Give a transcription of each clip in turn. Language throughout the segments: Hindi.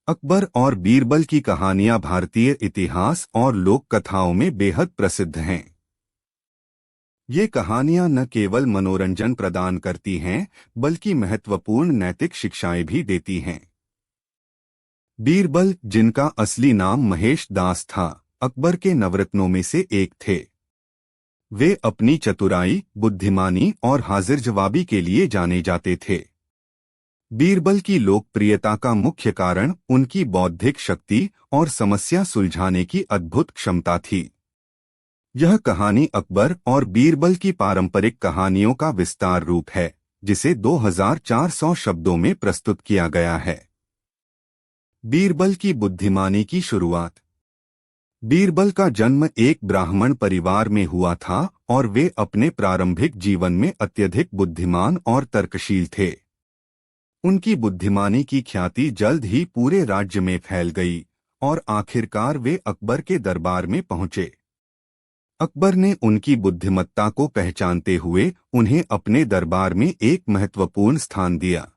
अकबर और बीरबल की कहानियां भारतीय इतिहास और लोक कथाओं में बेहद प्रसिद्ध हैं। ये कहानियां न केवल मनोरंजन प्रदान करती हैं, बल्कि महत्वपूर्ण नैतिक शिक्षाएं भी देती हैं। बीरबल, जिनका असली नाम महेश दास था, अकबर के नवरत्नों में से एक थे। वे अपनी चतुराई, बुद्धिमानी और हाजिर जवाबी के लिए जाने जाते थे। बीरबल की लोकप्रियता का मुख्य कारण उनकी बौद्धिक शक्ति और समस्या सुलझाने की अद्भुत क्षमता थी। यह कहानी अकबर और बीरबल की पारंपरिक कहानियों का विस्तार रूप है, जिसे 2400 शब्दों में प्रस्तुत किया गया है। बीरबल की बुद्धिमानी की शुरुआत। बीरबल का जन्म एक ब्राह्मण परिवार में हुआ था और वे अपने प्रारंभिक जीवन में अत्यधिक बुद्धिमान और तर्कशील थे। उनकी बुद्धिमानी की ख्याति जल्द ही पूरे राज्य में फैल गई और आखिरकार वे अकबर के दरबार में पहुंचे। अकबर ने उनकी बुद्धिमत्ता को पहचानते हुए उन्हें अपने दरबार में एक महत्वपूर्ण स्थान दिया।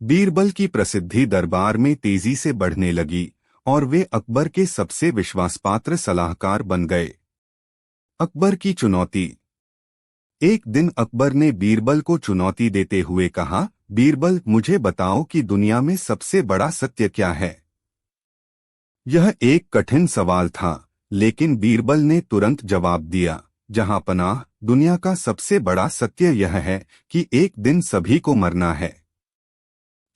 बीरबल की प्रसिद्धि दरबार में तेजी से बढ़ने लगी और वे अकबर के सबसे विश्वासपात्र सलाहकार बन गए। अकबर की चुनौती। एक दिन अकबर ने बीरबल को चुनौती देते हुए कहा, बीरबल, मुझे बताओ कि दुनिया में सबसे बड़ा सत्य क्या है। यह एक कठिन सवाल था, लेकिन बीरबल ने तुरंत जवाब दिया, जहां पनाह, दुनिया का सबसे बड़ा सत्य यह है कि एक दिन सभी को मरना है।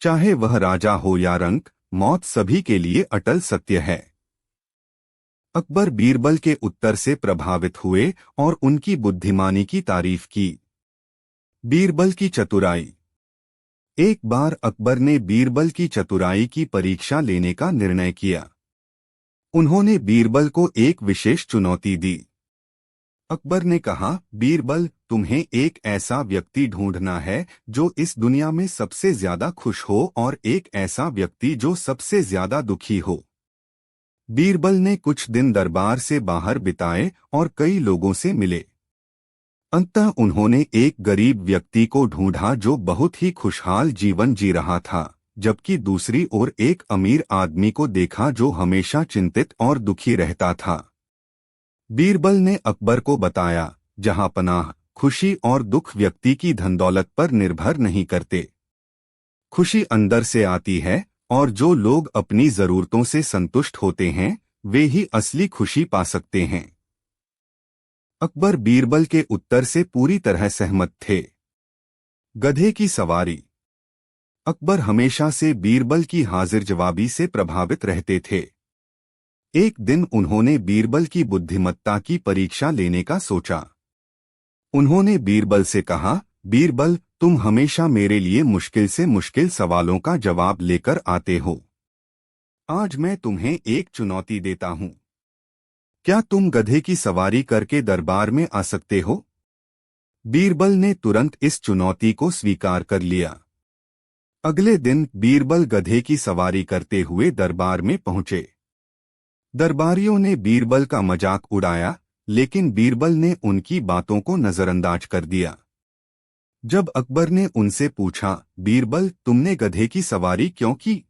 चाहे वह राजा हो या रंक, मौत सभी के लिए अटल सत्य है। अकबर बीरबल के उत्तर से प्रभावित हुए और उनकी बुद्धिमानी की तारीफ की। बीरबल की चतुराई। एक बार अकबर ने बीरबल की चतुराई की परीक्षा लेने का निर्णय किया। उन्होंने बीरबल को एक विशेष चुनौती दी। अकबर ने कहा, बीरबल, तुम्हें एक ऐसा व्यक्ति ढूंढना है जो इस दुनिया में सबसे ज्यादा खुश हो और एक ऐसा व्यक्ति जो सबसे ज्यादा दुखी हो। बीरबल ने कुछ दिन दरबार से बाहर बिताए और कई लोगों से मिले। अंततः उन्होंने एक गरीब व्यक्ति को ढूंढा जो बहुत ही खुशहाल जीवन जी रहा था, जबकि दूसरी ओर एक अमीर आदमी को देखा जो हमेशा चिंतित और दुखी रहता था। बीरबल ने अकबर को बताया, जहां पनाह, खुशी और दुख व्यक्ति की धनदौलत पर निर्भर नहीं करते। खुशी अंदर से आती है और जो लोग अपनी जरूरतों से संतुष्ट होते हैं, वे ही असली खुशी पा सकते हैं। अकबर बीरबल के उत्तर से पूरी तरह सहमत थे। गधे की सवारी। अकबर हमेशा से बीरबल की हाजिर जवाबी से प्रभावित रहते थे। एक दिन उन्होंने बीरबल की बुद्धिमत्ता की परीक्षा लेने का सोचा। उन्होंने बीरबल से कहा, बीरबल, तुम हमेशा मेरे लिए मुश्किल से मुश्किल सवालों का जवाब लेकर आते हो। आज मैं तुम्हें एक चुनौती देता हूं। क्या तुम गधे की सवारी करके दरबार में आ सकते हो? बीरबल ने तुरंत इस चुनौती को स्वीकार कर लिया। अगले दिन बीरबल गधे की सवारी करते हुए दरबार में पहुंचे। दरबारियों ने बीरबल का मजाक उड़ाया, लेकिन बीरबल ने उनकी बातों को नजरअंदाज कर दिया। जब अकबर ने उनसे पूछा, बीरबल, तुमने गधे की सवारी क्यों की?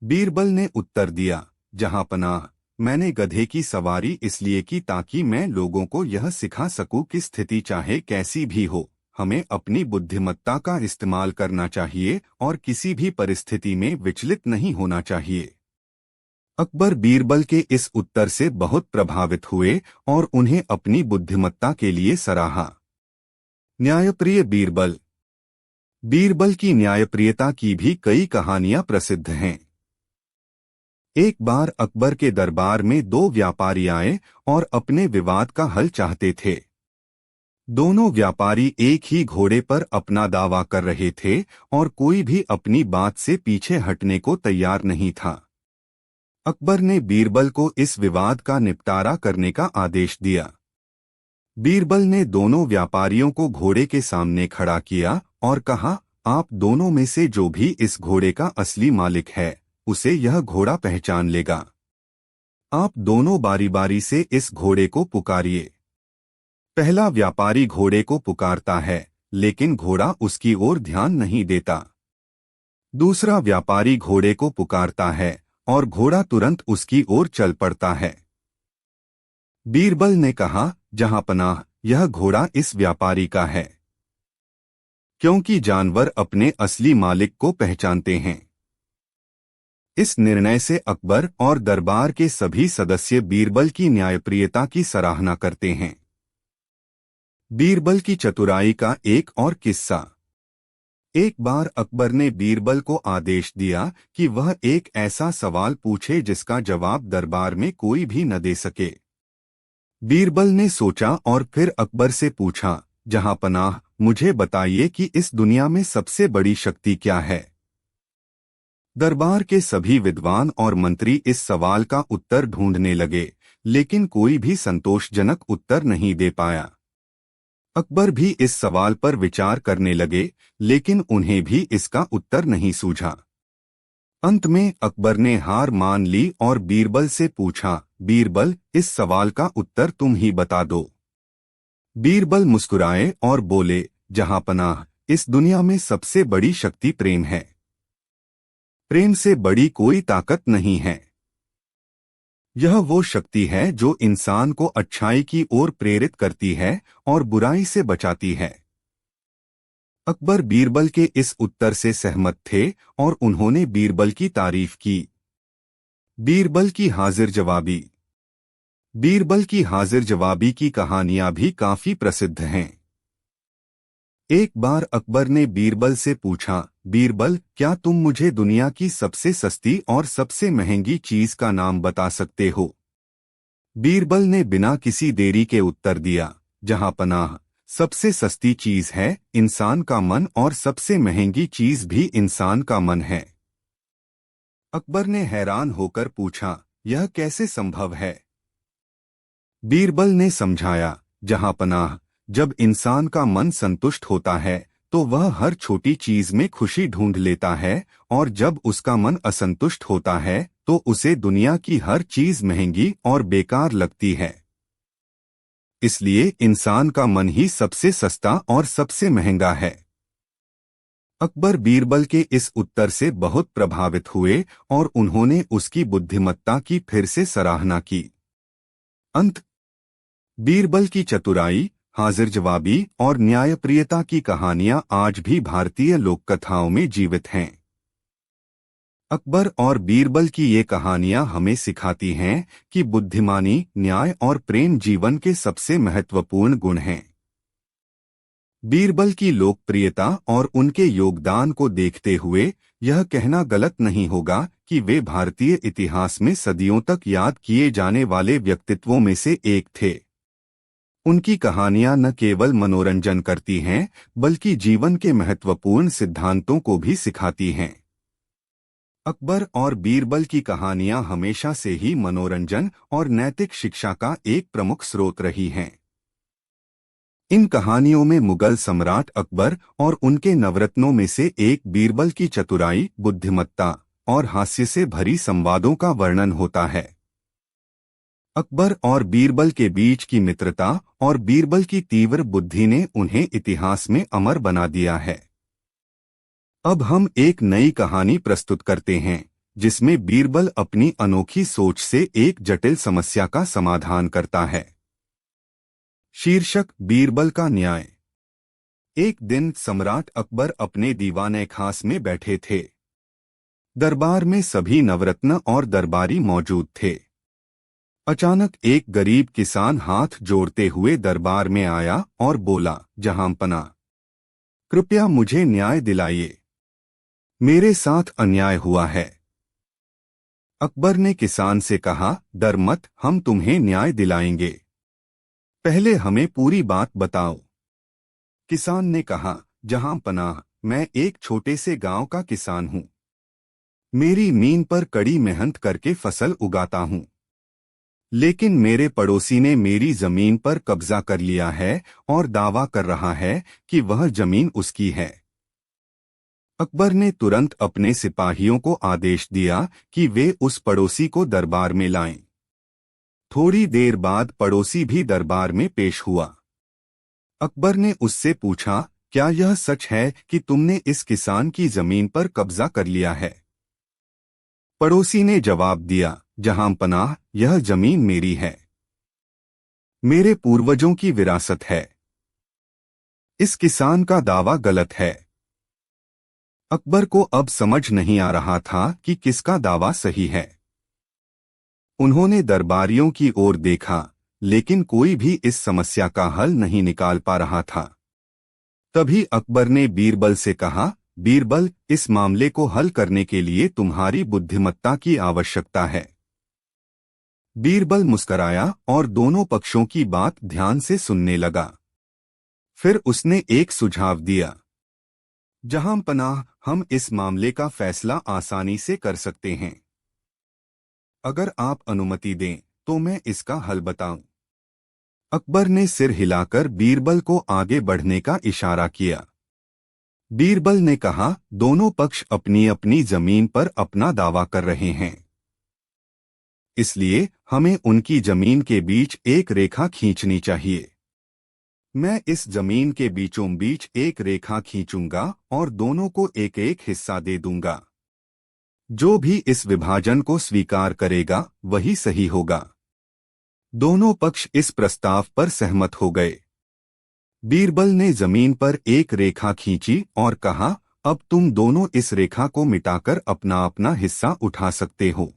बीरबल ने उत्तर दिया, जहां पनाह, मैंने गधे की सवारी इसलिए की ताकि मैं लोगों को यह सिखा सकूं कि स्थिति चाहे कैसी भी हो, हमें अपनी बुद्धिमत्ता का इस्तेमाल करना चाहिए और किसी भी परिस्थिति में विचलित नहीं होना चाहिए। अकबर बीरबल के इस उत्तर से बहुत प्रभावित हुए और उन्हें अपनी बुद्धिमत्ता के लिए सराहा। न्यायप्रिय बीरबल। बीरबल की न्यायप्रियता की भी कई कहानियां प्रसिद्ध हैं। एक बार अकबर के दरबार में दो व्यापारी आए और अपने विवाद का हल चाहते थे। दोनों व्यापारी एक ही घोड़े पर अपना दावा कर रहे थे और कोई भी अपनी बात से पीछे हटने को तैयार नहीं था। अकबर ने बीरबल को इस विवाद का निपटारा करने का आदेश दिया। बीरबल ने दोनों व्यापारियों को घोड़े के सामने खड़ा किया और कहा, आप दोनों में से जो भी इस घोड़े का असली मालिक है, उसे यह घोड़ा पहचान लेगा। आप दोनों बारी बारी से इस घोड़े को पुकारिए। पहला व्यापारी घोड़े को पुकारता है, लेकिन घोड़ा उसकी ओर ध्यान नहीं देता। दूसरा व्यापारी घोड़े को पुकारता है और घोड़ा तुरंत उसकी ओर चल पड़ता है। बीरबल ने कहा, जहांपनाह, यह घोड़ा इस व्यापारी का है, क्योंकि जानवर अपने असली मालिक को पहचानते हैं। इस निर्णय से अकबर और दरबार के सभी सदस्य बीरबल की न्यायप्रियता की सराहना करते हैं। बीरबल की चतुराई का एक और किस्सा। एक बार अकबर ने बीरबल को आदेश दिया कि वह एक ऐसा सवाल पूछे जिसका जवाब दरबार में कोई भी न दे सके। बीरबल ने सोचा और फिर अकबर से पूछा, जहांपनाह, मुझे बताइए कि इस दुनिया में सबसे बड़ी शक्ति क्या है। दरबार के सभी विद्वान और मंत्री इस सवाल का उत्तर ढूंढने लगे, लेकिन कोई भी संतोषजनक उत्तर नहीं दे पाया। अकबर भी इस सवाल पर विचार करने लगे, लेकिन उन्हें भी इसका उत्तर नहीं सूझा। अंत में अकबर ने हार मान ली और बीरबल से पूछा, बीरबल, इस सवाल का उत्तर तुम ही बता दो। बीरबल मुस्कुराए और बोले, जहांपनाह, इस दुनिया में सबसे बड़ी शक्ति प्रेम है। प्रेम से बड़ी कोई ताकत नहीं है। यह वो शक्ति है जो इंसान को अच्छाई की ओर प्रेरित करती है और बुराई से बचाती है। अकबर बीरबल के इस उत्तर से सहमत थे और उन्होंने बीरबल की तारीफ की। बीरबल की हाजिर जवाबी। बीरबल की हाजिर जवाबी की कहानियां भी काफी प्रसिद्ध हैं। एक बार अकबर ने बीरबल से पूछा, बीरबल, क्या तुम मुझे दुनिया की सबसे सस्ती और सबसे महंगी चीज का नाम बता सकते हो। बीरबल ने बिना किसी देरी के उत्तर दिया, जहांपनाह, सबसे सस्ती चीज है इंसान का मन और सबसे महंगी चीज भी इंसान का मन है। अकबर ने हैरान होकर पूछा, यह कैसे संभव है। बीरबल ने समझाया, जहांपनाह, जब इंसान का मन संतुष्ट होता है तो वह हर छोटी चीज में खुशी ढूंढ लेता है, और जब उसका मन असंतुष्ट होता है तो उसे दुनिया की हर चीज महंगी और बेकार लगती है। इसलिए इंसान का मन ही सबसे सस्ता और सबसे महंगा है। अकबर बीरबल के इस उत्तर से बहुत प्रभावित हुए और उन्होंने उसकी बुद्धिमत्ता की फिर से सराहना की। अंत। बीरबल की चतुराई, हाजिर जवाबी और न्यायप्रियता की कहानियां आज भी भारतीय लोककथाओं में जीवित हैं। अकबर और बीरबल की ये कहानियां हमें सिखाती हैं कि बुद्धिमानी, न्याय और प्रेम जीवन के सबसे महत्वपूर्ण गुण हैं। बीरबल की लोकप्रियता और उनके योगदान को देखते हुए यह कहना गलत नहीं होगा कि वे भारतीय इतिहास में सदियों तक याद किए जाने वाले व्यक्तित्वों में से एक थे। उनकी कहानियां न केवल मनोरंजन करती हैं, बल्कि जीवन के महत्वपूर्ण सिद्धांतों को भी सिखाती हैं। अकबर और बीरबल की कहानियां हमेशा से ही मनोरंजन और नैतिक शिक्षा का एक प्रमुख स्रोत रही हैं। इन कहानियों में मुगल सम्राट अकबर और उनके नवरत्नों में से एक बीरबल की चतुराई, बुद्धिमत्ता और हास्य से भरी संवादों का वर्णन होता है। अकबर और बीरबल के बीच की मित्रता और बीरबल की तीव्र बुद्धि ने उन्हें इतिहास में अमर बना दिया है। अब हम एक नई कहानी प्रस्तुत करते हैं, जिसमें बीरबल अपनी अनोखी सोच से एक जटिल समस्या का समाधान करता है। शीर्षक, बीरबल का न्याय। एक दिन सम्राट अकबर अपने दीवाने खास में बैठे थे। दरबार में सभी नवरत्न और दरबारी मौजूद थे। अचानक एक गरीब किसान हाथ जोड़ते हुए दरबार में आया और बोला, जहांपना, कृपया मुझे न्याय दिलाइए। मेरे साथ अन्याय हुआ है। अकबर ने किसान से कहा, डर मत, हम तुम्हें न्याय दिलाएंगे। पहले हमें पूरी बात बताओ। किसान ने कहा, जहांपनाह, मैं एक छोटे से गांव का किसान हूं। मेरी मीन पर कड़ी मेहनत करके फसल उगाता हूं। लेकिन मेरे पड़ोसी ने मेरी जमीन पर कब्जा कर लिया है और दावा कर रहा है कि वह जमीन उसकी है। अकबर ने तुरंत अपने सिपाहियों को आदेश दिया कि वे उस पड़ोसी को दरबार में लाएं। थोड़ी देर बाद पड़ोसी भी दरबार में पेश हुआ। अकबर ने उससे पूछा, क्या यह सच है कि तुमने इस किसान की जमीन पर कब्जा कर लिया है? पड़ोसी ने जवाब दिया, जहां पनाह, यह जमीन मेरी है। मेरे पूर्वजों की विरासत है। इस किसान का दावा गलत है। अकबर को अब समझ नहीं आ रहा था कि किसका दावा सही है। उन्होंने दरबारियों की ओर देखा, लेकिन कोई भी इस समस्या का हल नहीं निकाल पा रहा था। तभी अकबर ने बीरबल से कहा, बीरबल, इस मामले को हल करने के लिए तुम्हारी बुद्धिमत्ता की आवश्यकता है। बीरबल मुस्कराया और दोनों पक्षों की बात ध्यान से सुनने लगा। फिर उसने एक सुझाव दिया, जहां पनाह, हम इस मामले का फैसला आसानी से कर सकते हैं। अगर आप अनुमति दें तो मैं इसका हल बताऊं। अकबर ने सिर हिलाकर बीरबल को आगे बढ़ने का इशारा किया। बीरबल ने कहा, दोनों पक्ष अपनी अपनी जमीन पर अपना दावा कर रहे हैं, इसलिए हमें उनकी जमीन के बीच एक रेखा खींचनी चाहिए। मैं इस जमीन के बीचों बीच एक रेखा खींचूंगा और दोनों को एक एक हिस्सा दे दूंगा। जो भी इस विभाजन को स्वीकार करेगा वही सही होगा। दोनों पक्ष इस प्रस्ताव पर सहमत हो गए। बीरबल ने जमीन पर एक रेखा खींची और कहा, अब तुम दोनों इस रेखा को मिटाकर अपना अपना हिस्सा उठा सकते हो।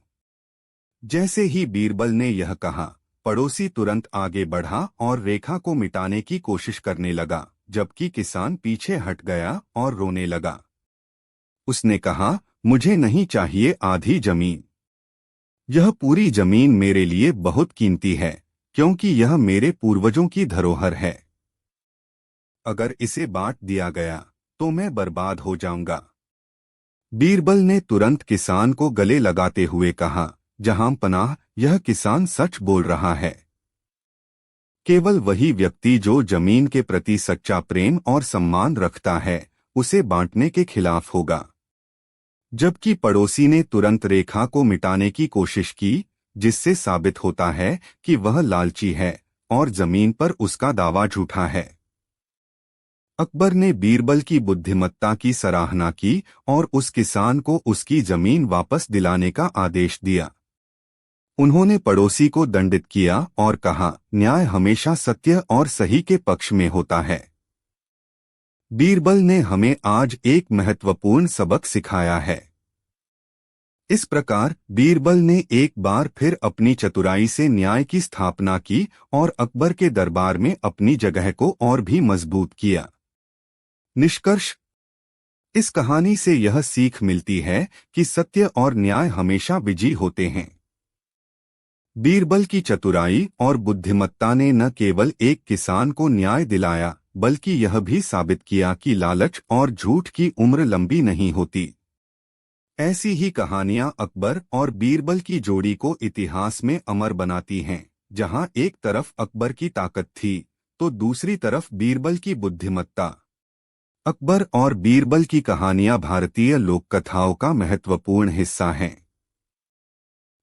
जैसे ही बीरबल ने यह कहा, पड़ोसी तुरंत आगे बढ़ा और रेखा को मिटाने की कोशिश करने लगा, जबकि किसान पीछे हट गया और रोने लगा। उसने कहा, मुझे नहीं चाहिए आधी जमीन। यह पूरी जमीन मेरे लिए बहुत कीमती है, क्योंकि यह मेरे पूर्वजों की धरोहर है। अगर इसे बांट दिया गया तो मैं बर्बाद हो जाऊंगा। बीरबल ने तुरंत किसान को गले लगाते हुए कहा, जहां पनाह, यह किसान सच बोल रहा है। केवल वही व्यक्ति जो जमीन के प्रति सच्चा प्रेम और सम्मान रखता है, उसे बांटने के खिलाफ होगा। जबकि पड़ोसी ने तुरंत रेखा को मिटाने की कोशिश की, जिससे साबित होता है कि वह लालची है और जमीन पर उसका दावा झूठा है। अकबर ने बीरबल की बुद्धिमत्ता की सराहना की और उस किसान को उसकी जमीन वापस दिलाने का आदेश दिया। उन्होंने पड़ोसी को दंडित किया और कहा, न्याय हमेशा सत्य और सही के पक्ष में होता है। बीरबल ने हमें आज एक महत्वपूर्ण सबक सिखाया है। इस प्रकार बीरबल ने एक बार फिर अपनी चतुराई से न्याय की स्थापना की और अकबर के दरबार में अपनी जगह को और भी मजबूत किया। निष्कर्ष, इस कहानी से यह सीख मिलती है कि सत्य और न्याय हमेशा विजयी होते हैं। बीरबल की चतुराई और बुद्धिमत्ता ने न केवल एक किसान को न्याय दिलाया, बल्कि यह भी साबित किया कि लालच और झूठ की उम्र लंबी नहीं होती। ऐसी ही कहानियां अकबर और बीरबल की जोड़ी को इतिहास में अमर बनाती हैं, जहां एक तरफ अकबर की ताकत थी तो दूसरी तरफ बीरबल की बुद्धिमत्ता। अकबर और बीरबल की कहानियां भारतीय लोक कथाओं का महत्वपूर्ण हिस्सा हैं।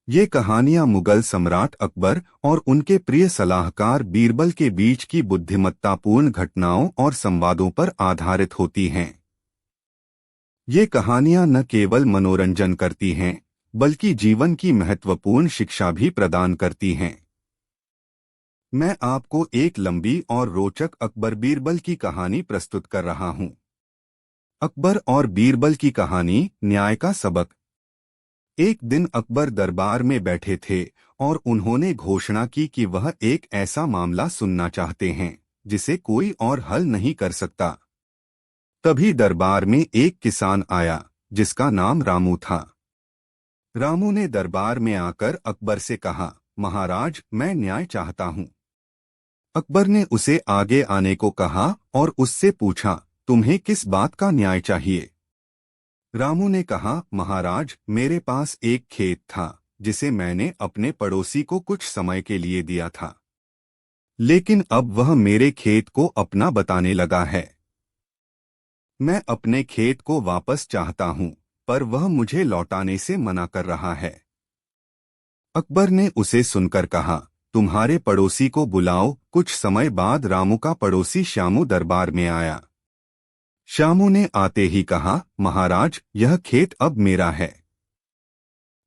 ये कहानियां मुगल सम्राट अकबर और उनके प्रिय सलाहकार बीरबल के बीच की बुद्धिमत्तापूर्ण घटनाओं और संवादों पर आधारित होती हैं। ये कहानियां न केवल मनोरंजन करती हैं, बल्कि जीवन की महत्वपूर्ण शिक्षा भी प्रदान करती हैं। मैं आपको एक लंबी और रोचक अकबर बीरबल की कहानी प्रस्तुत कर रहा हूं। अकबर और बीरबल की कहानी, न्याय का सबक। एक दिन अकबर दरबार में बैठे थे और उन्होंने घोषणा की कि वह एक ऐसा मामला सुनना चाहते हैं जिसे कोई और हल नहीं कर सकता। तभी दरबार में एक किसान आया जिसका नाम रामू था। रामू ने दरबार में आकर अकबर से कहा, महाराज, मैं न्याय चाहता हूं। अकबर ने उसे आगे आने को कहा और उससे पूछा, तुम्हें किस बात का न्याय चाहिए? रामू ने कहा, महाराज, मेरे पास एक खेत था जिसे मैंने अपने पड़ोसी को कुछ समय के लिए दिया था, लेकिन अब वह मेरे खेत को अपना बताने लगा है। मैं अपने खेत को वापस चाहता हूं, पर वह मुझे लौटाने से मना कर रहा है। अकबर ने उसे सुनकर कहा, तुम्हारे पड़ोसी को बुलाओ। कुछ समय बाद रामू का पड़ोसी श्यामू दरबार में आया। श्यामू ने आते ही कहा, महाराज, यह खेत अब मेरा है।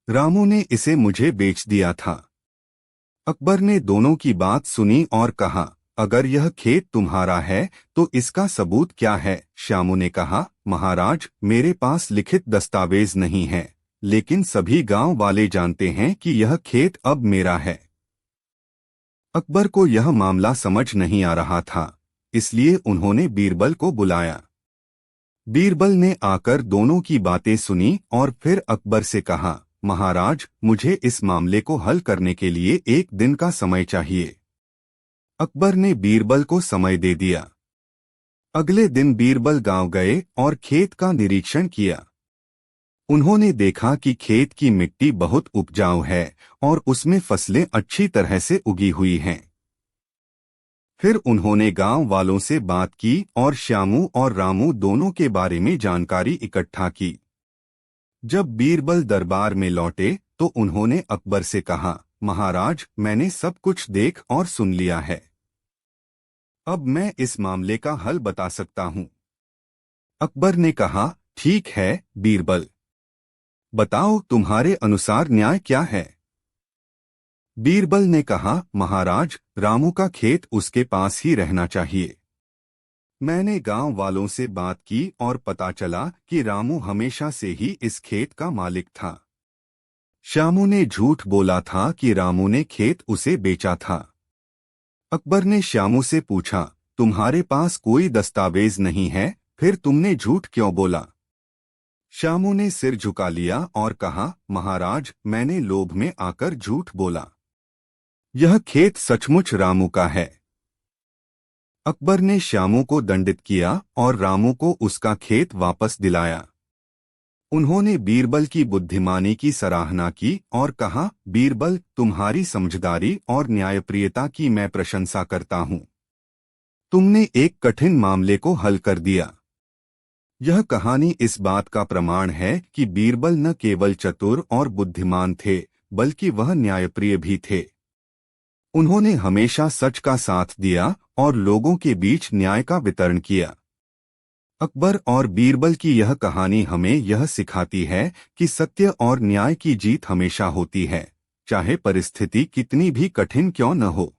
रामू ने इसे मुझे बेच दिया था। अकबर ने दोनों की बात सुनी और कहा, अगर यह खेत तुम्हारा है तो इसका सबूत क्या है? श्यामू ने कहा, महाराज, मेरे पास लिखित दस्तावेज नहीं है, लेकिन सभी गांव वाले जानते हैं कि यह खेत अब मेरा है। अकबर को यह मामला समझ नहीं आ रहा था, इसलिए उन्होंने बीरबल को बुलाया। बीरबल ने आकर दोनों की बातें सुनी और फिर अकबर से कहा, महाराज, मुझे इस मामले को हल करने के लिए 1 दिन का समय चाहिए। अकबर ने बीरबल को समय दे दिया। अगले दिन बीरबल गांव गए और खेत का निरीक्षण किया। उन्होंने देखा कि खेत की मिट्टी बहुत उपजाऊ है और उसमें फसलें अच्छी तरह से उगी हुई हैं। फिर उन्होंने गांव वालों से बात की और श्यामू और रामू दोनों के बारे में जानकारी इकट्ठा की। जब बीरबल दरबार में लौटे तो उन्होंने अकबर से कहा, महाराज, मैंने सब कुछ देख और सुन लिया है। अब मैं इस मामले का हल बता सकता हूँ। अकबर ने कहा, ठीक है बीरबल, बताओ तुम्हारे अनुसार न्याय क्या है? बीरबल ने कहा, महाराज, रामू का खेत उसके पास ही रहना चाहिए। मैंने गांव वालों से बात की और पता चला कि रामू हमेशा से ही इस खेत का मालिक था। श्यामू ने झूठ बोला था कि रामू ने खेत उसे बेचा था। अकबर ने श्यामू से पूछा, तुम्हारे पास कोई दस्तावेज नहीं है, फिर तुमने झूठ क्यों बोला? श्यामू ने सिर झुका लिया और कहा, महाराज, मैंने लोभ में आकर झूठ बोला। यह खेत सचमुच रामू का है। अकबर ने श्यामू को दंडित किया और रामू को उसका खेत वापस दिलाया। उन्होंने बीरबल की बुद्धिमानी की सराहना की और कहा, बीरबल, तुम्हारी समझदारी और न्यायप्रियता की मैं प्रशंसा करता हूँ। तुमने एक कठिन मामले को हल कर दिया। यह कहानी इस बात का प्रमाण है कि बीरबल न केवल चतुर और बुद्धिमान थे, बल्कि वह न्यायप्रिय भी थे। उन्होंने हमेशा सच का साथ दिया और लोगों के बीच न्याय का वितरण किया। अकबर और बीरबल की यह कहानी हमें यह सिखाती है कि सत्य और न्याय की जीत हमेशा होती है, चाहे परिस्थिति कितनी भी कठिन क्यों न हो।